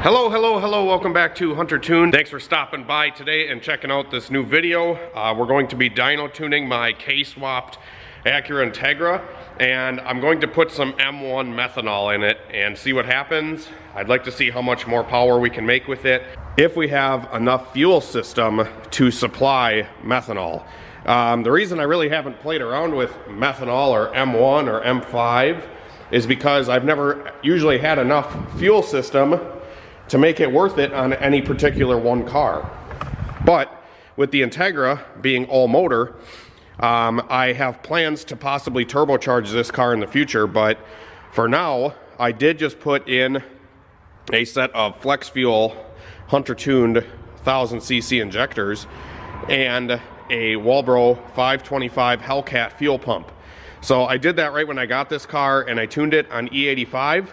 Hello, welcome back to Hunter Tune. Thanks for stopping by today and checking out this new video. We're going to be dyno tuning my K-swapped Acura Integra, and I'm going to put some M1 methanol in it and see what happens. I'd like to see how much more power we can make with it, if we have enough fuel system to supply methanol. The reason I really haven't played around with methanol or M1 or M5 is because I've never usually had enough fuel system to make it worth it on any particular one car. But with the Integra being all motor, I have plans to possibly turbocharge this car in the future, but for now, I did just put in a set of flex fuel Hunter tuned 1000cc injectors and a Walbro 525 Hellcat fuel pump. So I did that right when I got this car, and I tuned it on E85.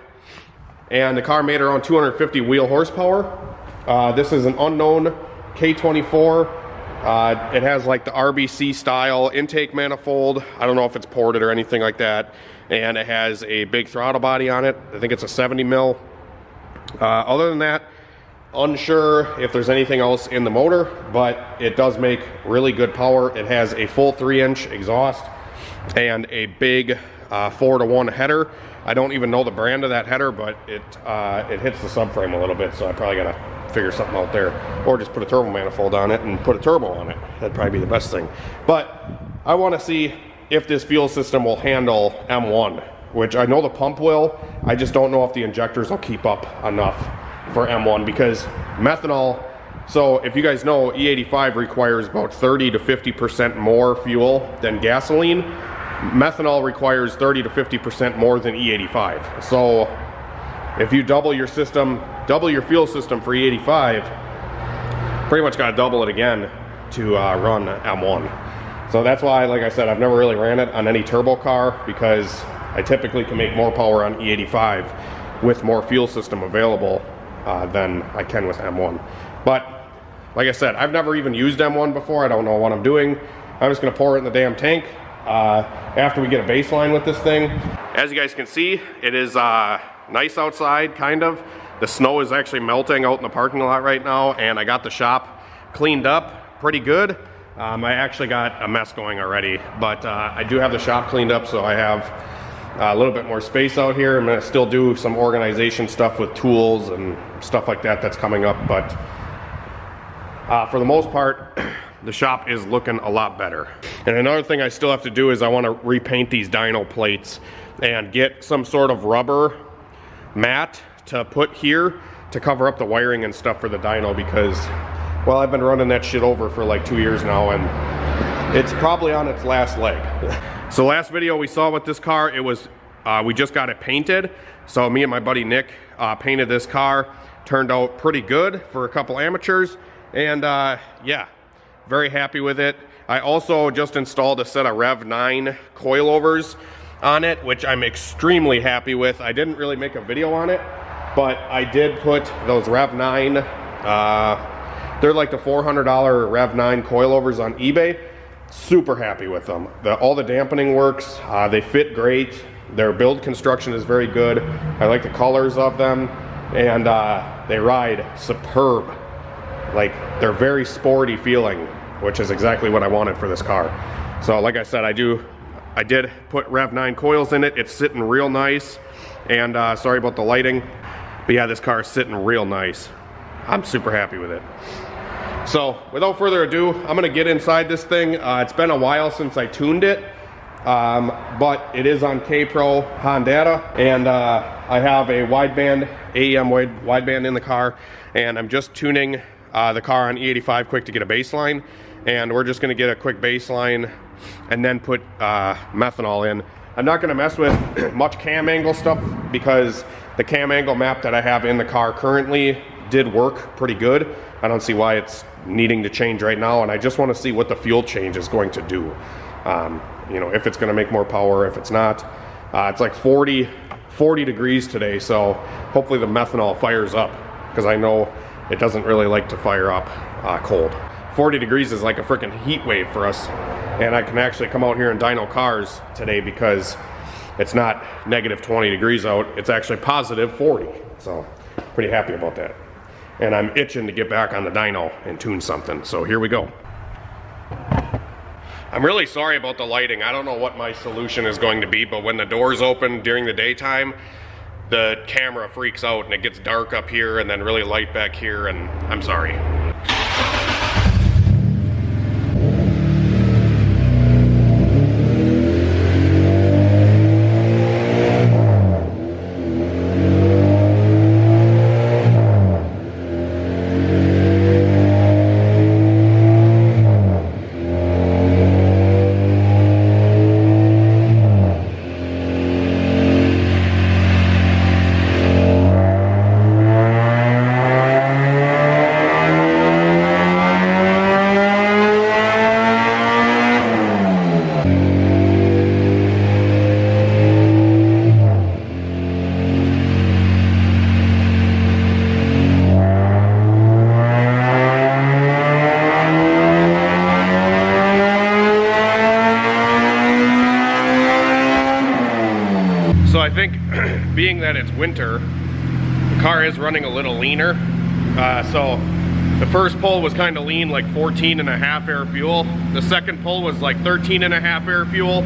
And the car made around 250 wheel horsepower. This is an unknown K24. It has like the RBC style intake manifold. I don't know if it's ported or anything like that. And it has a big throttle body on it. I think it's a 70 mil. Other than that, unsure if there's anything else in the motor, but it does make really good power. It has a full 3-inch exhaust and a big 4-to-1 header. I don't even know the brand of that header, but it hits the subframe a little bit, so I probably gotta figure something out there, or just put a turbo manifold on it and put a turbo on it. That'd probably be the best thing. But I want to see if this fuel system will handle M1, which I know the pump will. I just don't know if the injectors will keep up enough for M1, because methanol, so if you guys know, E85 requires about 30 to 50% more fuel than gasoline. Methanol requires 30 to 50% more than E85. So if you double your system, double your fuel system for E85, pretty much got to double it again to run M1. So that's why, like I said, I've never really ran it on any turbo car, because I typically can make more power on E85 with more fuel system available than I can with M1. But like I said, I've never even used M1 before. I don't know what I'm doing. I'm just going to pour it in the damn tank after we get a baseline with this thing. As you guys can see, it is nice outside, kind of. The snow is actually melting out in the parking lot right now, and I got the shop cleaned up pretty good. I actually got a mess going already, but I do have the shop cleaned up, so I have a little bit more space out here. I'm gonna still do some organization stuff with tools and stuff like that that's coming up, but for the most part, the shop is looking a lot better. And another thing I still have to do is I want to repaint these dyno plates and get some sort of rubber mat to put here to cover up the wiring and stuff for the dyno, because, well, I've been running that shit over for like 2 years now, and it's probably on its last leg. So last video we saw with this car, it was, we just got it painted. So me and my buddy Nick painted this car. Turned out pretty good for a couple amateurs, and yeah, very happy with it. I also just installed a set of Rev 9 coilovers on it, which I'm extremely happy with. I didn't really make a video on it, but I did put those Rev 9, they're like the $400 Rev 9 coilovers on eBay. Super happy with them. All the dampening works, they fit great. Their build construction is very good. I like the colors of them, and they ride superb. Like, they're very sporty feeling, which is exactly what I wanted for this car. So like I said, I did put Rev 9 coils in it. It's sitting real nice, and sorry about the lighting, but yeah, this car is sitting real nice. I'm super happy with it. So without further ado, I'm gonna get inside this thing. It's been a while since I tuned it, but it is on K-Pro Honda, and I have a wideband, AEM wideband in the car, and I'm just tuning the car on E85 quick to get a baseline, and we're just going to get a quick baseline and then put methanol in. I'm not going to mess with much cam angle stuff, because the cam angle map that I have in the car currently did work pretty good. I don't see why it's needing to change right now, and I just want to see what the fuel change is going to do. You know, if it's going to make more power, if it's not. It's like 40 degrees today, so hopefully the methanol fires up, because I know it doesn't really like to fire up cold. 40 degrees is like a freaking heat wave for us, and I can actually come out here and dyno cars today because it's not negative 20 degrees out, it's actually positive 40. So pretty happy about that. And I'm itching to get back on the dyno and tune something, so here we go. I'm really sorry about the lighting. I don't know what my solution is going to be, but when the doors open during the daytime, the camera freaks out and it gets dark up here and then really light back here, and I'm sorry. So I think being that it's winter, the car is running a little leaner. So the first pull was kind of lean, like 14.5 air fuel. The second pull was like 13.5 air fuel.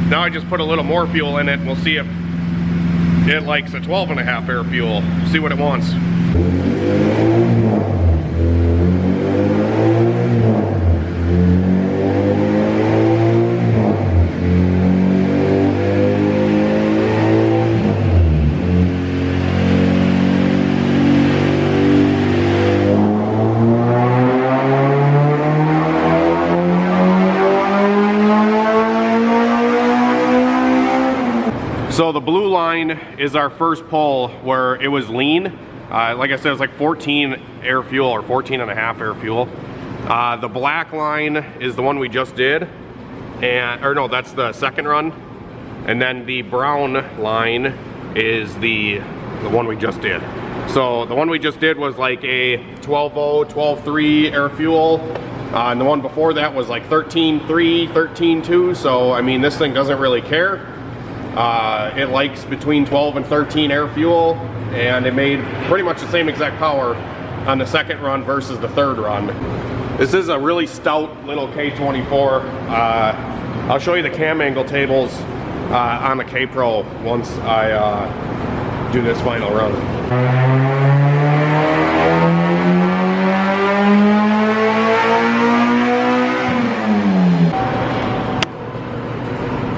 Now I just put a little more fuel in it and we'll see if it likes a 12.5 air fuel. See what it wants. So the blue line is our first pull where it was lean. Like I said, it was like 14 air fuel or 14.5 air fuel. The black line is the one we just did, or no, that's the second run. And then the brown line is the one we just did. So the one we just did was like a 12.0, 12.3 air fuel. And the one before that was like 13.3, 13.2. So I mean, this thing doesn't really care. It likes between 12 and 13 air fuel, and it made pretty much the same exact power on the second run versus the third run. This is a really stout little K24. I'll show you the cam angle tables on the K Pro once I do this final run.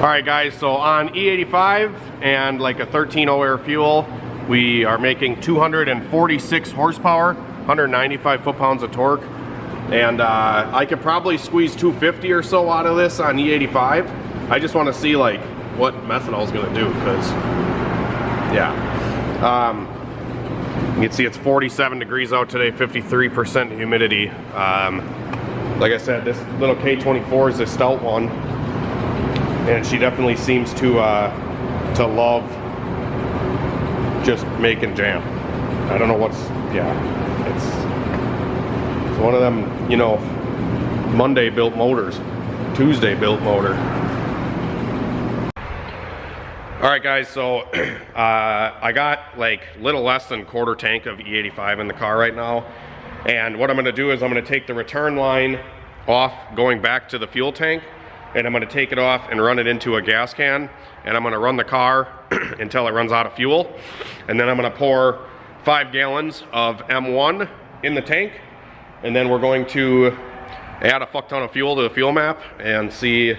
Alright guys, so on E85 and like a 13.0 air fuel, we are making 246 horsepower, 195 foot-pounds of torque, and I could probably squeeze 250 or so out of this on E85. I just want to see like what methanol is going to do, because yeah. You can see it's 47 degrees out today, 53% humidity. Like I said, this little K24 is a stout one. And she definitely seems to love just making jam. I don't know what's, yeah, it's one of them, you know, Monday built motors, Tuesday built motor. All right guys, so I got like little less than quarter tank of E85 in the car right now. And what I'm gonna do is I'm gonna take the return line off going back to the fuel tank, and I'm going to take it off and run it into a gas can, and I'm going to run the car until it runs out of fuel, and then I'm going to pour 5 gallons of M1 in the tank, and then we're going to add a fuck ton of fuel to the fuel map and see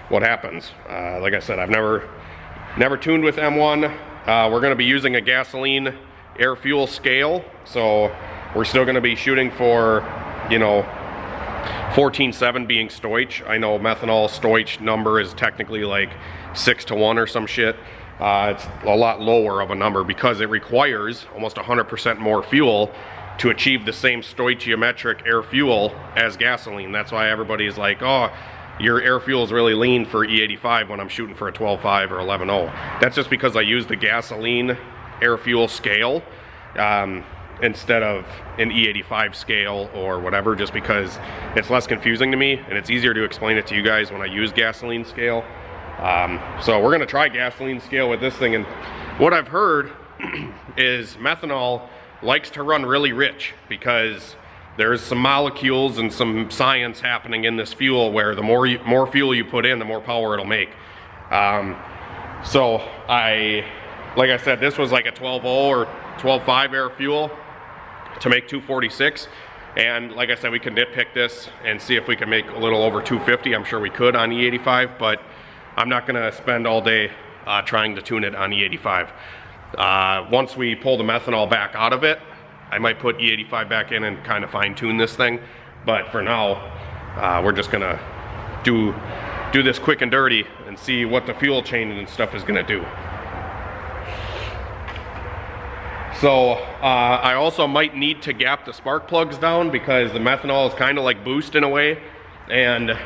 what happens. Like I said, I've never tuned with M1. We're going to be using a gasoline air fuel scale, so we're still going to be shooting for, you know, 14.7 being Stoich. I know methanol Stoich number is technically like 6:1 or some shit. It's a lot lower of a number because it requires almost 100% more fuel to achieve the same stoichiometric air fuel as gasoline. That's why everybody's like, oh, your air fuel is really lean for E85 when I'm shooting for a 12.5 or 11.0. That's just because I use the gasoline air fuel scale instead of an E85 scale or whatever, just because it's less confusing to me and it's easier to explain it to you guys when I use gasoline scale. So we're gonna try gasoline scale with this thing, and what I've heard is methanol likes to run really rich because there's some molecules and some science happening in this fuel where the more fuel you put in, the more power it'll make. So like I said, this was like a 12.0 or 12.5 air fuel to make 246. And like I said, we can nitpick this and see if we can make a little over 250. I'm sure we could on E85, but I'm not gonna spend all day trying to tune it on E85. Once we pull the methanol back out of it, I might put E85 back in and kind of fine tune this thing. But for now, we're just gonna do this quick and dirty and see what the fuel change and stuff is gonna do. So I also might need to gap the spark plugs down because the methanol is kind of like boost in a way, and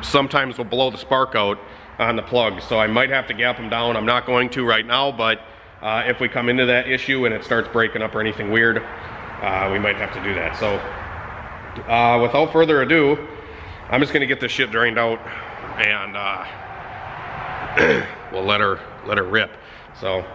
sometimes will blow the spark out on the plug. So I might have to gap them down. I'm not going to right now, but if we come into that issue and it starts breaking up or anything weird, we might have to do that. So without further ado, I'm just gonna get this shit drained out and we'll let her rip. So.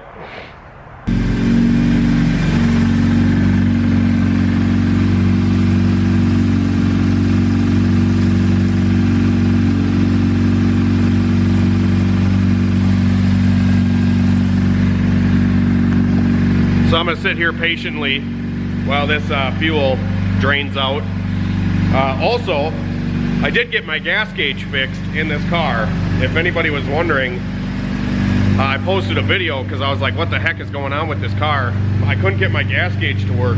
So I'm gonna sit here patiently while this fuel drains out. Also, I did get my gas gauge fixed in this car. If anybody was wondering, I posted a video because I was like, what the heck is going on with this car? I couldn't get my gas gauge to work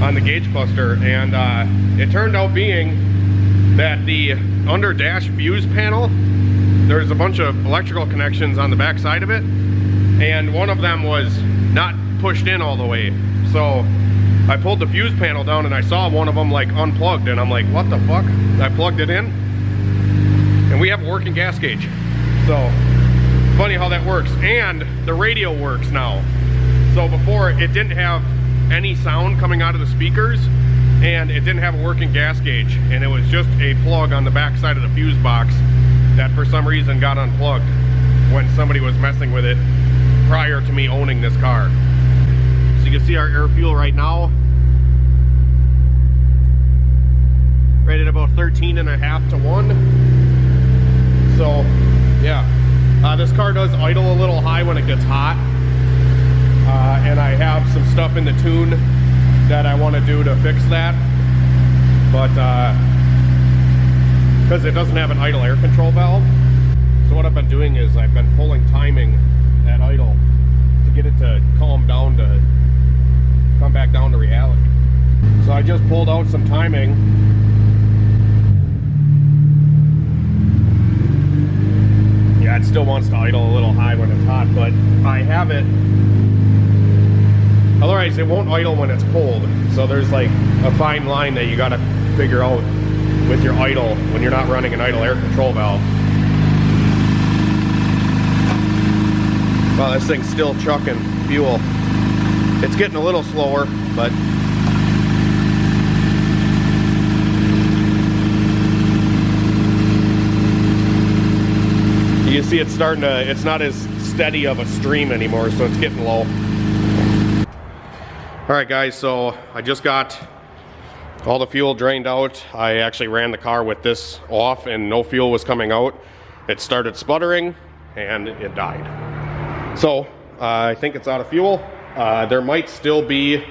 on the gauge cluster, and it turned out being that the under dash fuse panel, there's a bunch of electrical connections on the back side of it, and one of them was not pushed in all the way. So I pulled the fuse panel down and I saw one of them like unplugged, and I'm like, what the fuck? I plugged it in and we have a working gas gauge. So funny how that works. And the radio works now. So before it didn't have any sound coming out of the speakers and it didn't have a working gas gauge, and it was just a plug on the back side of the fuse box that for some reason got unplugged when somebody was messing with it prior to me owning this car. So you can see our air fuel right now, right at about 13.5 to 1. So yeah, this car does idle a little high when it gets hot, and I have some stuff in the tune that I want to do to fix that, but because it doesn't have an idle air control valve. So what I've been doing is I've been pulling timing at idle to get it to calm down, to come back down to reality. So I just pulled out some timing. Yeah, it still wants to idle a little high when it's hot, but I have it. Otherwise it won't idle when it's cold. So there's like a fine line that you gotta figure out with your idle when you're not running an idle air control valve. Wow, this thing's still chucking fuel. It's getting a little slower, but you can see it's starting to, it's not as steady of a stream anymore, so it's getting low. Alright guys, so I just got all the fuel drained out. I actually ran the car with this off and no fuel was coming out. It started sputtering and it died. So I think it's out of fuel. There might still be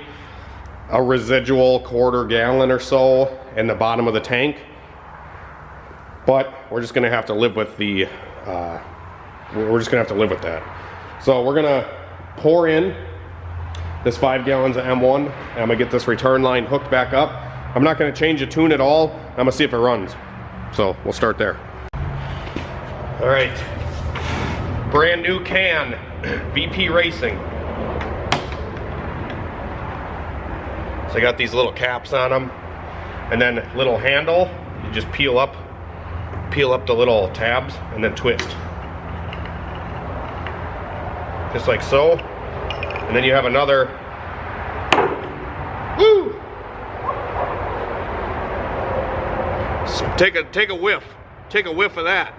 a residual quarter gallon or so in the bottom of the tank, but we're just gonna have to live with the that. So we're gonna pour in this 5 gallons of M1, and I'm gonna get this return line hooked back up. I'm not gonna change the tune at all. I'm gonna see if it runs. So we'll start there. All right, brand new can, VP Racing. So I got these little caps on them, and then little handle. You just peel up the little tabs and then twist. Just like so. And then you have another, woo! So take a whiff. Take a whiff of that.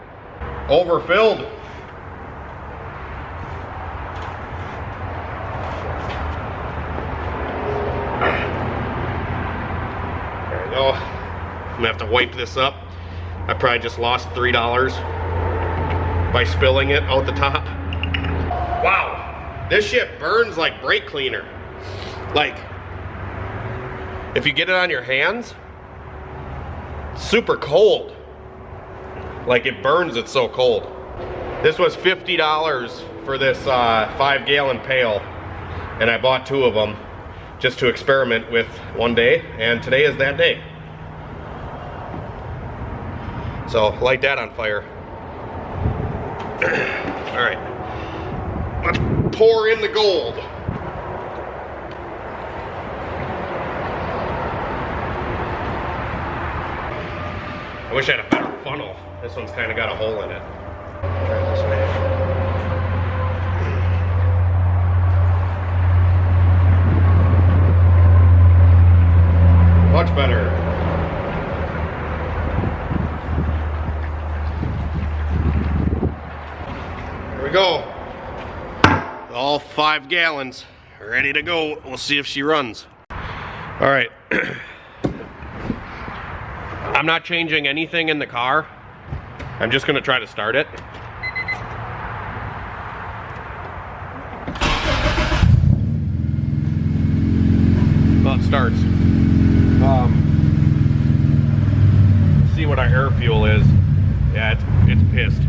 Overfilled. Oh, I'm gonna have to wipe this up. I probably just lost $3 by spilling it out the top. Wow, this shit burns like brake cleaner. Like, if you get it on your hands, it's super cold. Like, it burns, it's so cold. This was $50 for this 5-gallon pail, and I bought 2 of them just to experiment with one day, and today is that day. So light that on fire. All right, let's pour in the gold. I wish I had a better funnel. This one's kind of got a hole in it. Try it this way. Much better. Here we go. All 5 gallons ready to go. We'll see if she runs. All right. I'm not changing anything in the car. I'm just gonna try to start it. Well, it starts. See what our air fuel is. Yeah, it's pissed.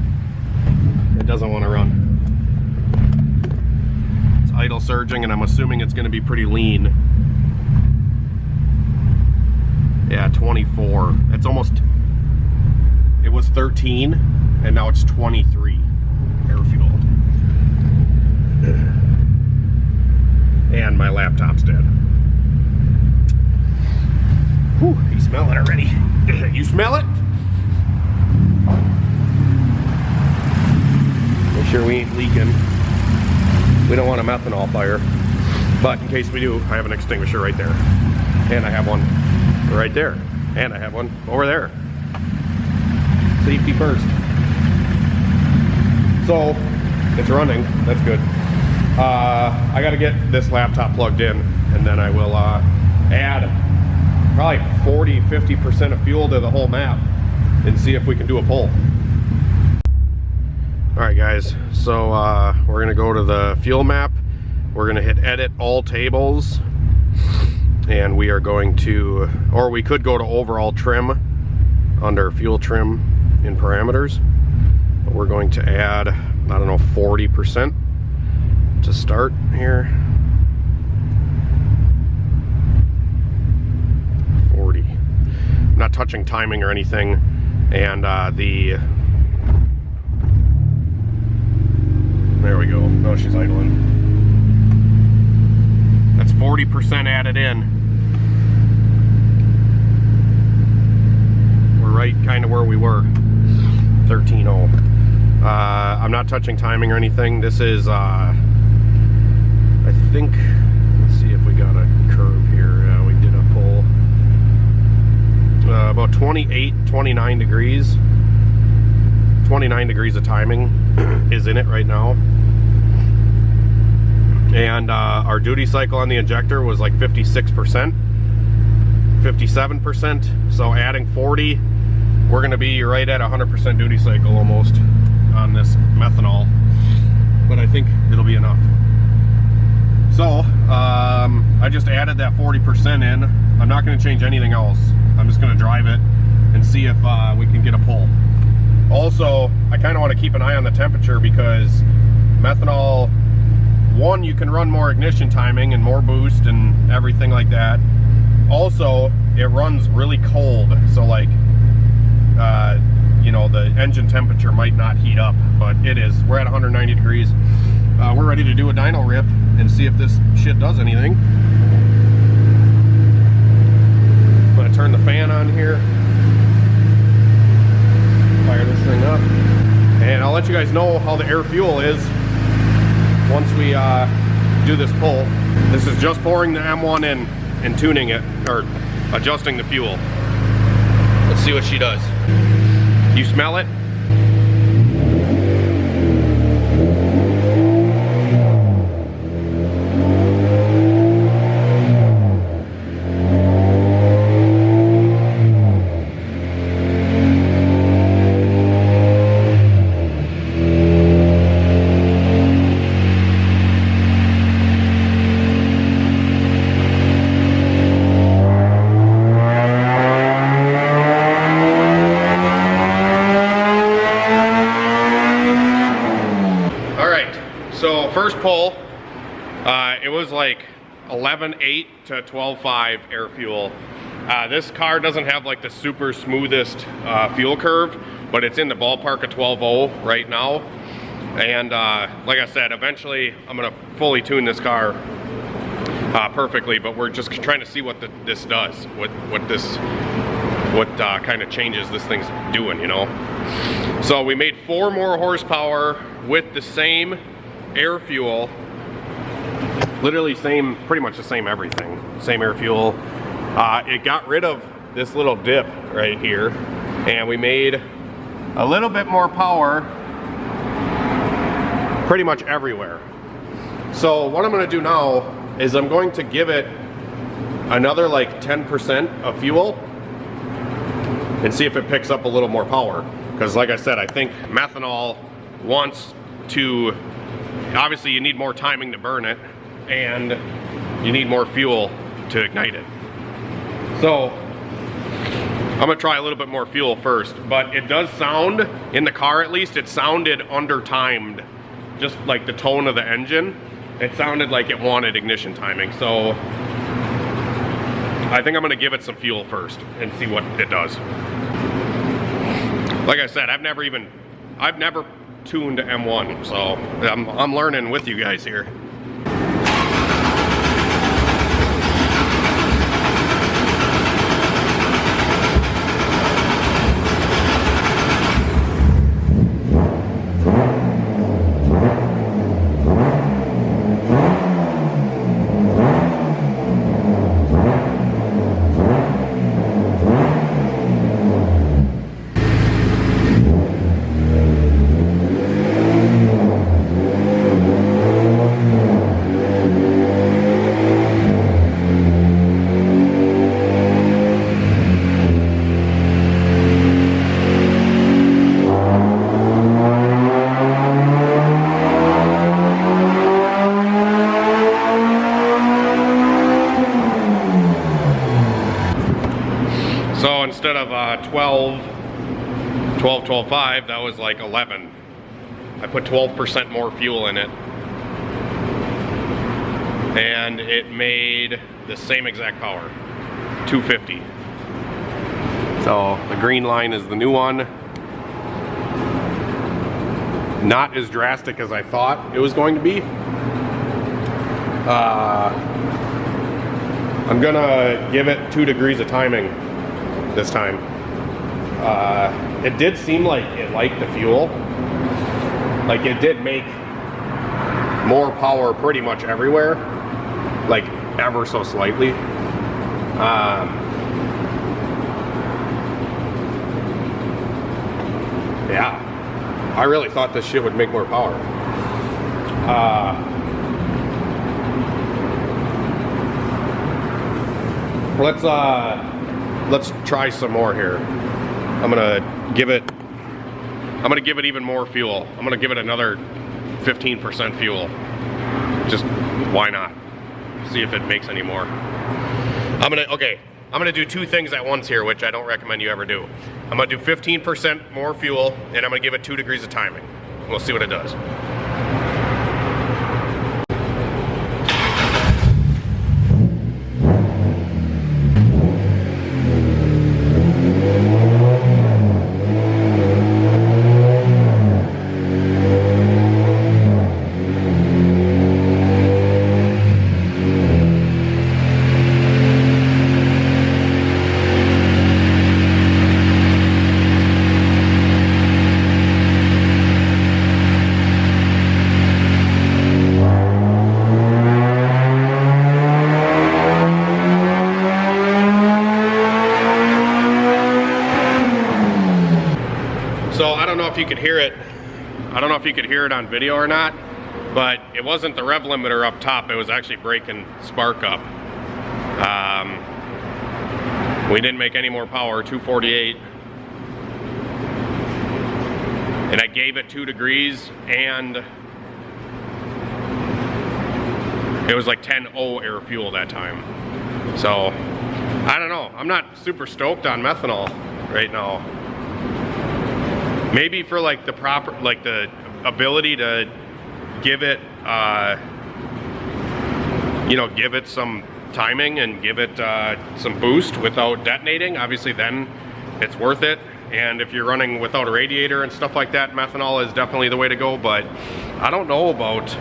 It doesn't want to run. It's idle surging, and I'm assuming it's gonna be pretty lean. Yeah, 24. It's almost, it was 13, and now it's 23 air fuel. And my laptop's dead. Whew, you smell it already. You smell it? Make sure we ain't leaking. We don't want a methanol fire. But in case we do, I have an extinguisher right there. And I have one right there, and I have one over there. Safety first. So it's running. That's good. I got to get this laptop plugged in, and then I will add probably 40-50% of fuel to the whole map and see if we can do a pull. All right, guys. So we're gonna go to the fuel map. We're gonna hit edit all tables. And we are going to, or we could go to overall trim under fuel trim in parameters. But we're going to add, I don't know, 40% to start here. 40. I'm not touching timing or anything. And there we go. No, she's idling. That's 40% added in. We're right kind of where we were. 13.0. I'm not touching timing or anything. This is, I think, let's see if we got a curve here. We did a pull. About 28, 29 degrees. 29 degrees of timing is in it right now. And our duty cycle on the injector was like 56%, 57%. So adding 40, we're gonna be right at 100% duty cycle almost on this methanol. But I think it'll be enough. So I just added that 40% in. I'm not gonna change anything else. I'm just gonna drive it and see if we can get a pull. Also, I kind of want to keep an eye on the temperature because methanol, one, you can run more ignition timing and more boost and everything like that. Also, it runs really cold, so like, you know, the engine temperature might not heat up, but it is. We're at 190 degrees. We're ready to do a dyno rip and see if this shit does anything. I'm gonna turn the fan on here. Fire this thing up. And I'll let you guys know how the air fuel is once we do this pull. This is just pouring the M1 in and tuning it, or adjusting the fuel. Let's see what she does. You smell it? pull, it was like 11.8 to 12.5 air fuel. This car doesn't have like the super smoothest fuel curve, but it's in the ballpark of 12.0 right now. And like I said, eventually I'm gonna fully tune this car perfectly, but we're just trying to see what this does, what kind of changes this thing's doing, you know. So we made 4 more horsepower with the same air fuel, literally same, pretty much the same everything, same air fuel. It got rid of this little dip right here, and we made a little bit more power pretty much everywhere. So what I'm going to do now is I'm going to give it another like 10% of fuel and see if it picks up a little more power. Because like I said, I think methanol wants to, obviously you need more timing to burn it, and you need more fuel to ignite it. So I'm gonna try a little bit more fuel first, but it does sound, in the car at least, it sounded under-timed. Just like the tone of the engine, it sounded like it wanted ignition timing. So I think I'm gonna give it some fuel first and see what it does. Like I said, I've never tuned M1, so I'm learning with you guys here. So instead of 12.5, that was like 11. I put 12% more fuel in it, and it made the same exact power, 250. So the green line is the new one. Not as drastic as I thought it was going to be. I'm gonna give it 2 degrees of timing this time. It did seem like it liked the fuel. Like it did make more power pretty much everywhere, like ever so slightly. Yeah, I really thought this shit would make more power. Let's try some more here. I'm gonna give it even more fuel. I'm gonna give it another 15% fuel. Just why not? See if it makes any more. I'm gonna do 2 things at once here, which I don't recommend you ever do. I'm gonna do 15% more fuel, and I'm gonna give it 2 degrees of timing. We'll see what it does. So I don't know if you could hear it. I don't know if you could hear it on video or not, but it wasn't the rev limiter up top. It was actually breaking spark up. We didn't make any more power, 248. And I gave it 2 degrees, and it was like 10.0 air fuel that time. So I don't know. I'm not super stoked on methanol right now. Maybe for like the proper, like the ability to give it you know, give it some timing and give it some boost without detonating, obviously then it's worth it. And if you're running without a radiator and stuff like that, methanol is definitely the way to go. But I don't know about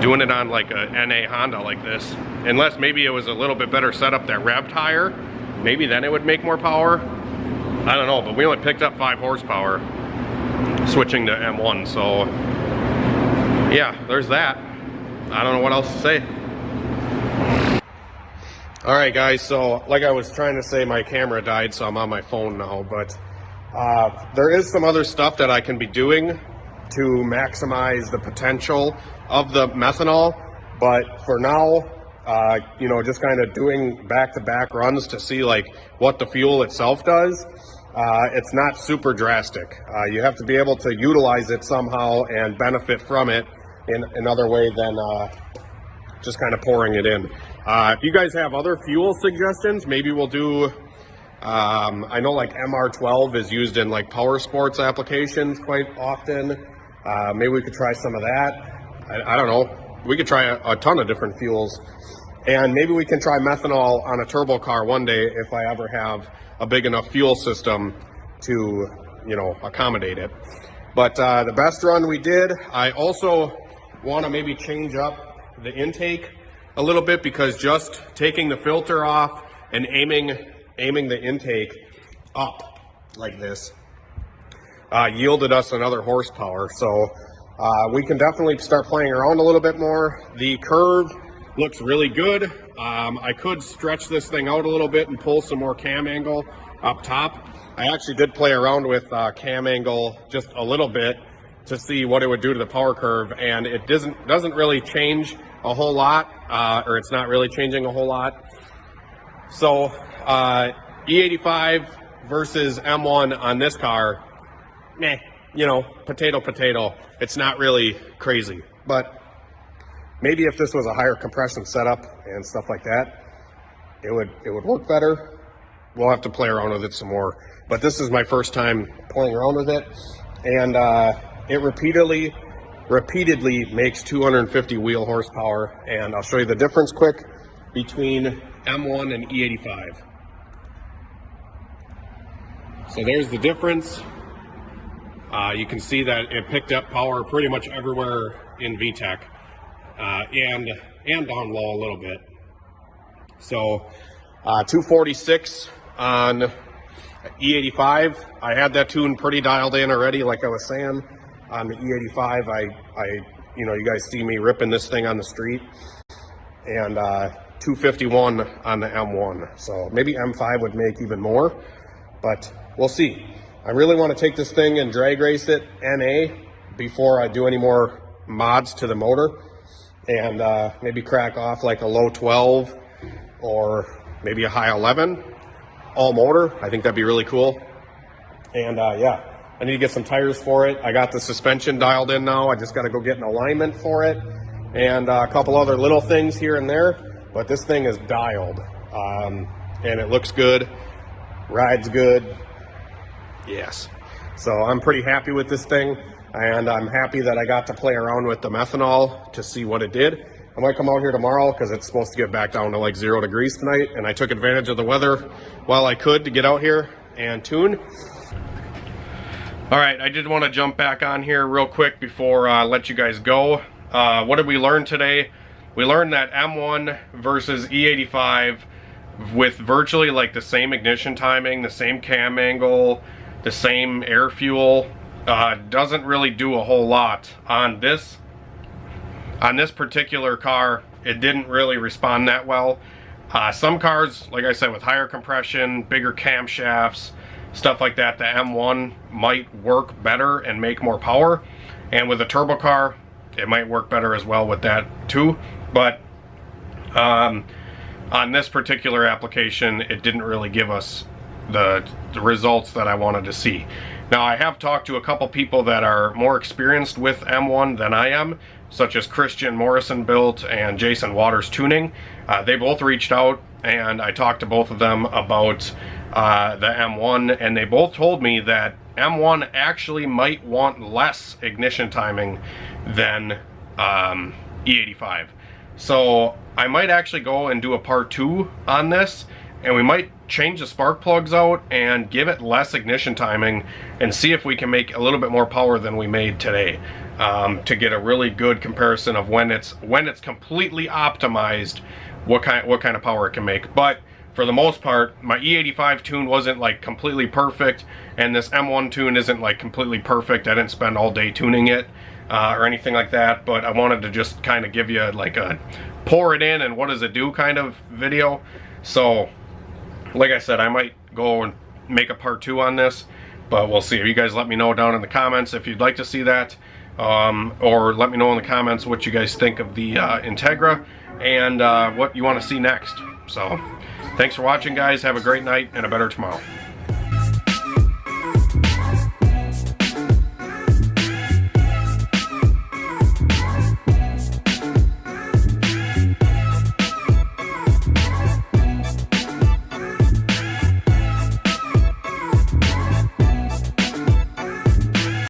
doing it on like a NA Honda like this, unless maybe it was a little bit better setup that revved higher. Maybe then it would make more power. I don't know, but we only picked up 5 horsepower switching to M1, so yeah, there's that. I don't know what else to say. All right, guys, so like I was trying to say, my camera died, so I'm on my phone now, but there is some other stuff that I can be doing to maximize the potential of the methanol, but for now, you know, just kind of doing back-to-back runs to see like what the fuel itself does. It's not super drastic. You have to be able to utilize it somehow and benefit from it in another way than just kind of pouring it in. If you guys have other fuel suggestions, maybe we'll do, I know like MR12 is used in like power sports applications quite often. Maybe we could try some of that. I don't know. We could try a ton of different fuels. And maybe we can try methanol on a turbo car one day if I ever have a big enough fuel system to, you know, accommodate it. But the best run we did, I also want to maybe change up the intake a little bit, because just taking the filter off and aiming the intake up like this yielded us another horsepower. So we can definitely start playing around a little bit more. The curve looks really good. I could stretch this thing out a little bit and pull some more cam angle up top. I actually did play around with cam angle just a little bit to see what it would do to the power curve, and it doesn't really change a whole lot, or it's not really changing a whole lot. So E85 versus M1 on this car, meh, you know, potato. It's not really crazy, but maybe if this was a higher compression setup and stuff like that, it would work better. We'll have to play around with it some more. But this is my first time playing around with it, and it repeatedly makes 250 wheel horsepower, and I'll show you the difference quick between M1 and E85. So there's the difference. You can see that it picked up power pretty much everywhere in VTEC, and down low a little bit. So 246 on E85. I had that tune pretty dialed in already, like I was saying. On the E85, I you know, you guys see me ripping this thing on the street, and 251 on the M1. So maybe M5 would make even more, but we'll see. I really want to take this thing and drag race it NA before I do any more mods to the motor, and maybe crack off like a low 12 or maybe a high 11 all motor. I think that'd be really cool. And yeah, I need to get some tires for it. I got the suspension dialed in now. I just got to go get an alignment for it, and a couple other little things here and there. But this thing is dialed, and it looks good, rides good. Yes. So I'm pretty happy with this thing, and I'm happy that I got to play around with the methanol to see what it did. I might come out here tomorrow because it's supposed to get back down to like 0 degrees tonight, and I took advantage of the weather while I could to get out here and tune. All right, I did want to jump back on here real quick before I let you guys go. What did we learn today? We learned that M1 versus E85 with virtually like the same ignition timing, the same cam angle, the same air fuel, doesn't really do a whole lot on this particular car. It didn't really respond that well. Some cars, like I said, with higher compression, bigger camshafts, stuff like that, the M1 might work better and make more power, and with a turbo car it might work better as well with that too. But on this particular application, it didn't really give us the results that I wanted to see. Now, I have talked to a couple people that are more experienced with M1 than I am, such as Christian Morrison Built and Jason Waters Tuning. They both reached out, and I talked to both of them about the M1, and they both told me that M1 actually might want less ignition timing than E85. So I might actually go and do a part 2 on this, and we might change the spark plugs out and give it less ignition timing and see if we can make a little bit more power than we made today, to get a really good comparison of when it's completely optimized, what kind of power it can make. But for the most part, my E85 tune wasn't like completely perfect, and this M1 tune isn't like completely perfect. I didn't spend all day tuning it or anything like that, but I wanted to just kind of give you like a pour it in and what does it do kind of video. So like I said, I might go and make a part 2 on this, but we'll see. You guys let me know down in the comments if you'd like to see that, or let me know in the comments what you guys think of the Integra and what you want to see next. So thanks for watching, guys. Have a great night and a better tomorrow.